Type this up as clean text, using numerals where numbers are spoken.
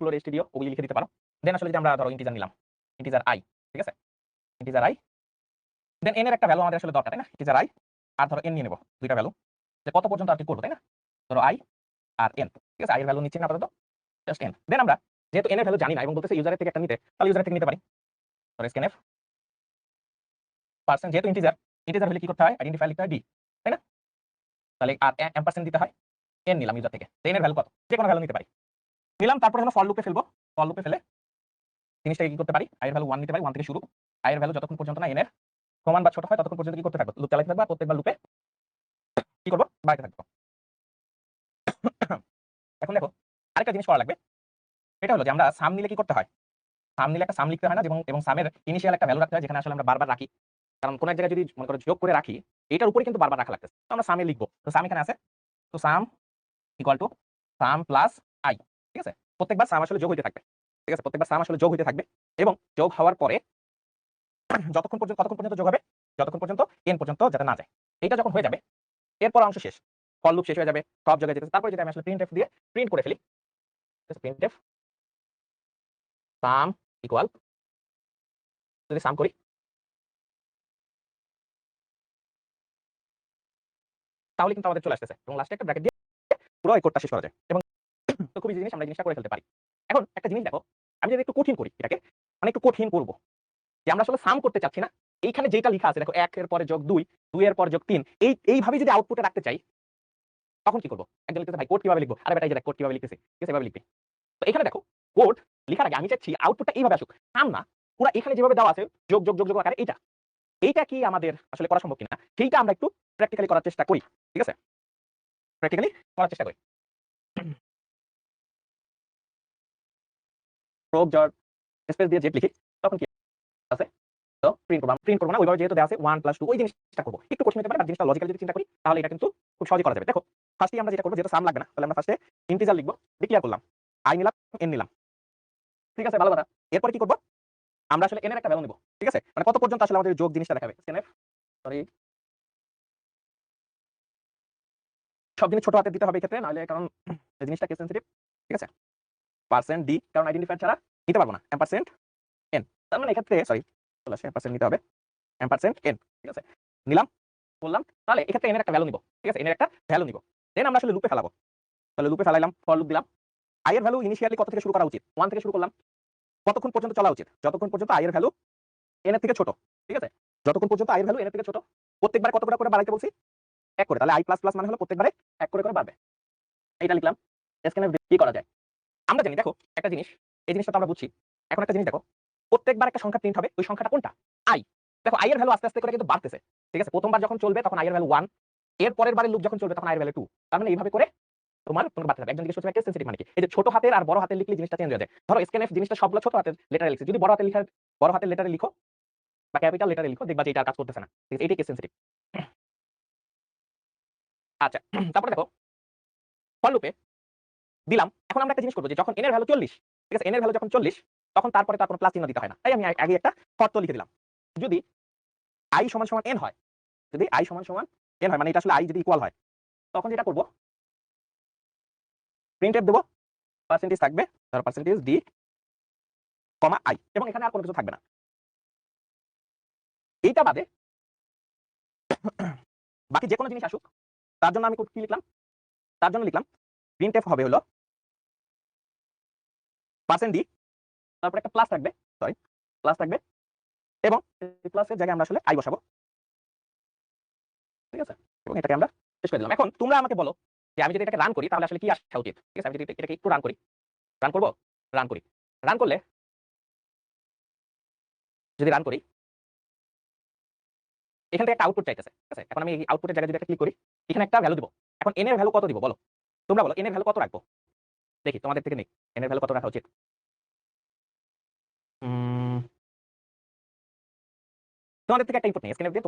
গুলোর স্টুডিও ওগুলি লিখে দিতে পারো। দেন আসলে যে আমরা ধরো ইন্টিজার নিলাম, ইন্টিজার i, ঠিক আছে, ইন্টিজার i, দেন n এর একটা ভ্যালু আমাদের আসলে দরকার, তাই না? ইন্টিজার i আর ধরো n নিয়ে নেব, দুইটা ভ্যালু, যে কত পর্যন্ত আর কি করবো, তাই না? ধরো i আর n, ঠিক আছে, i এর ভ্যালু নিচ্ছি না আপাতত, জাস্ট n। দেন আমরা যেহেতু n এর ভ্যালু জানি না এবং বলতেছে ইউজারের থেকে একটা নিতে, তাহলে ইউজারের থেকে নিতে পারি। ধরো scanf পার্সেন্ট, যেহেতু ইন্টিজার, ইন্টিজার হলে কি করতে হয়, আইডেন্টিফায়ার লিখতে হয় d, তাই না? তাহলে আর এম্পারসেন্ট দিতে হয়, n নিলাম ইউজার থেকে, n এর ভ্যালু কত, যে কোনো ভ্যালু নিতে পারি, নিলাম। তারপরে হলো ফর লুপে ফেলবো, ফর লুপে ফেলে জিনিসটাকে কি করতে পারি, i এর ভ্যালু 1 নিতে পারি, 1 থেকে শুরু, i এর ভ্যালু যতক্ষণ পর্যন্ত না n এর সমান বা ছোট হয় ততক্ষণ পর্যন্ত কি করতে থাকবো, লুপ চালাতে থাকবো, আর প্রত্যেকবার লুপে কি করবো, বাড়াতে থাকবো। এখন দেখো আরেকটা জিনিস করা লাগবে, এটা হলো যে আমরা সাম নিলে কি করতে হয়, সাম নিলে একটা সাম লিখতে হয় না, এবং সামের ইনিশিয়াল একটা ভ্যালু রাখতে হয়, যেখানে আসলে আমরা বারবার রাখি, কারণ কোন এক জায়গায় যদি মনে করো যোগ করে রাখি, এটার উপরে কিন্তু বারবার রাখা লাগতেছে, তো আমরা সামে লিখবো। তো সাম এখানে আছে, তো সাম equal to some plus I, ঠিক আছে, প্রত্যেকবার সাম আসলে যোগ হইতে থাকবে, ঠিক আছে, প্রত্যেকবার সাম আসলে যোগ হইতে থাকবে, এবং যোগ হওয়ার পরে যতক্ষণ পর্যন্ত, কতক্ষণ পর্যন্ত যোগ হবে, যতক্ষণ পর্যন্ত n পর্যন্ত যাতে না যায়, এটা যখন হয়ে যাবে এরপর অংশ শেষ, ফর লুপ শেষ হয়ে যাবে, সব জায়গায় যেতে। তারপরে যদি আমি আসলে প্রিন্টএফ দিয়ে প্রিন্ট করে ফেলি, প্রিন্টএফ সাম ইকুয়াল, যদি সাম করি তাহলে কিন্তু আমাদের চলে আসতেছে, এবং লাস্টে একটা ব্র্যাকেট দিয়ে পুরো এই কোডটা শেষ করা যায়, এবং তো খুবই জিনিস আমরা এই জিনিসটা করে ফেলতে পারি। এখন একটা জিনিস দেখো, আমি যদি একটু কঠিন করি এটাকে, মানে একটু কঠিন করব, যে আমরা আসলে সাম করতে চাচ্ছি না, এইখানে যেটা লেখা আছে দেখো, 1 এর পরে যোগ 2, 2 এর পরে যোগ 3, এইভাবে যদি আউটপুটে রাখতে চাই, তখন কি করব? একজন লিখতেছে ভাই কোড কিভাবে লিখবো, আরে বেটা এই যে দেখ কোড কিভাবে লিখতেছি, ঠিক আছে, এভাবে লিখবি। তো এখানে দেখো কোড লেখার আগে আমি চাচ্ছি আউটপুটটা এইভাবে আসুক, সাম না, পুরো এখানে যেভাবে দেওয়া আছে যোগ যোগ যোগ যোগ আকারে, এইটা কি আমাদের আসলে করা সম্ভব কিনা, সেইটা আমরা একটু প্র্যাকটিক্যালি করার চেষ্টা করি, ঠিক আছে, প্র্যাকটিক্যালি করার চেষ্টা করি। প্রোব জট স্পেস দিয়ে জেট লিখি, তখন কি আছে, তো প্রিন্ট করব না, ওইভাবে যেহেতু দেওয়া আছে 1 + 2, ওই জিনিসটা করব, একটু কঠিন হতে পারে, বাট জিনিসটা লজিক্যালি যদি চিন্তা করি তাহলে এটা কিন্তু খুব সহজে করা যাবে। দেখো ফার্স্টে আমরা যেটা করব, যেহেতু সাম লাগবে না, তাহলে আমরা ফার্স্টে ইন্টিজার লিখব, ডিক্লেয়ার করলাম, i নিলাম, n নিলাম, ঠিক আছে, ভালো কথা। এরপরে কি করব, আমরা আসলে n এর একটা ভ্যালু নিব, ঠিক আছে, মানে কত পর্যন্ত আসলে আমাদের যোগ জিনিসটা দেখাবে, scanf, সরি, সব জিনিস ছোট হাতে দিতে হবে এই ক্ষেত্রে, নাহলে কারণ এই জিনিসটা কেস সেনসিটিভ, ঠিক আছে, পার্সেন্ট d, কারণ আইডেন্টিফায়ার ছাড়া নিতে পারবো না, এম্পারসেন্ট n, তার মানে এই ক্ষেত্রে সরি চলে আসে, এম্পারসেন্ট নিতে হবে, এম্পারসেন্ট n, ঠিক আছে, নিলাম, বললাম, তাহলে এই ক্ষেত্রে n এর একটা ভ্যালু নিব, ঠিক আছে, n এর একটা ভ্যালু নিব, দেন আমরা আসলে লুপে ফেলাবো, তাহলে লুপে ফেলাইলাম, ফর লুপ দিলাম, i এর ভ্যালু ইনিশিয়ালি কত থেকে শুরু করা উচিত, 1 থেকে শুরু করলাম, কতক্ষণ পর্যন্ত চলা উচিত, যতক্ষণ পর্যন্ত i এর ভ্যালু n এর থেকে ছোট, ঠিক আছে, যতক্ষণ পর্যন্ত i এর ভ্যালু n এর থেকে ছোট, প্রত্যেকবার কত করে করে বাড়াইতে বলছি, 1 করে, তাহলে i প্লাস প্লাস মানে হলো প্রত্যেকবারে 1 করে করে বাড়বে, এটা লিখলাম। স্ক্যানএফ কি করা যায়, আমরা জানি, দেখো একটা জিনিস, এই জিনিসটা তো আমরা বুঝছি, এখন একটা জিনিস দেখো, প্রত্যেকবার একটা সংখ্যা প্রিন্ট হবে, ওই সংখ্যাটা কোনটা, i, দেখো i এর ভ্যালু আস্তে আস্তে করে কিন্তু বাড়তেছে, ঠিক আছে, প্রথমবার যখন চলবে তখন i এর ভ্যালু 1, এর পরের বারে লুপ যখন চলবে তখন i এর ভ্যালু 2, তার মানে এইভাবে করে তোমার বাড়তে থাকবে। একজন জিজ্ঞেস করছে কেস সেনসিটিভ মানে কি, এই যে ছোট হাতের আর বড় হাতের লিখলে জিনিসটা চেঞ্জ হয়ে যায়, ধরো স্ক্যানএফ জিনিসটা সবগুলো ছোট হাতের লেটারে লিখছে, যদি বড় হাতের লেটারে লিখো বা ক্যাপিটাল লেটারে লিখো, দেখবা যে এটা আর কাজ করতেছে না, ঠিক আছে, এটাই কেস সেনসিটিভ। আচ্ছা, তারপরে দেখো ফর লুপে দিলাম, এখন আমরা একটা জিনিস করবো, যে যখন n এর ভ্যালু 40, ঠিক আছে, n এর ভ্যালু যখন 40, তখন তারপরে তার কোনো প্লাস চিহ্ন দিতে হয় না, তাই আমি আগে একটা শর্ত লিখে দিলাম, যদি i সমান সমান n হয়, যদি i সমান সমান n হয়, মানে এটা আসলে i যদি ইকুয়াল হয়, তখন যেটা করব, প্রিন্টএফ দেবো, পার্সেন্টেজ থাকবে, ধরো পার্সেন্টেজ d, i, এবং এখানে আর কোনো কিছু থাকবে না। এইটা বাদে বাকি যে কোনো জিনিস আসুক, তার জন্য আমি কি লিখলাম, তার জন্য লিখলাম প্রিন্টএফ হবে হলো পার্সেন্ট d, তারপর একটা প্লাস থাকবে, সরি প্লাস থাকবে, এবং এই প্লাসের জায়গায় আমরা আসলে i বসাবো, ঠিক আছে, এবং এটাকে আমরা শেষ করে দিলাম। এখন তোমরা আমাকে বলো যে আমি যদি এটাকে রান করি তাহলে আসলে কি আসা উচিত, ঠিক আছে, আমি যদি এটাকে একটু রান করি, রান করবো, রান করি, রান করলে, যদি রান করি, এখান থেকে একটা আউটপুট চাইতেছে, ঠিক আছে, এখন আমি এই আউটপুটের জায়গায় যদি একটা ক্লিক করি, এখানে একটা ভ্যালু দিব, এখন n এর ভ্যালু কত দিব বলো, তোমরা বলো n এর ভ্যালু কত রাখবো, দেখি তোমাদের থেকে নেই, n এর ভ্যালু কত রাখা উচিত, তোমাদের থেকে একটা ইনপুট নেই, স্ক্যানএফ দিয়ে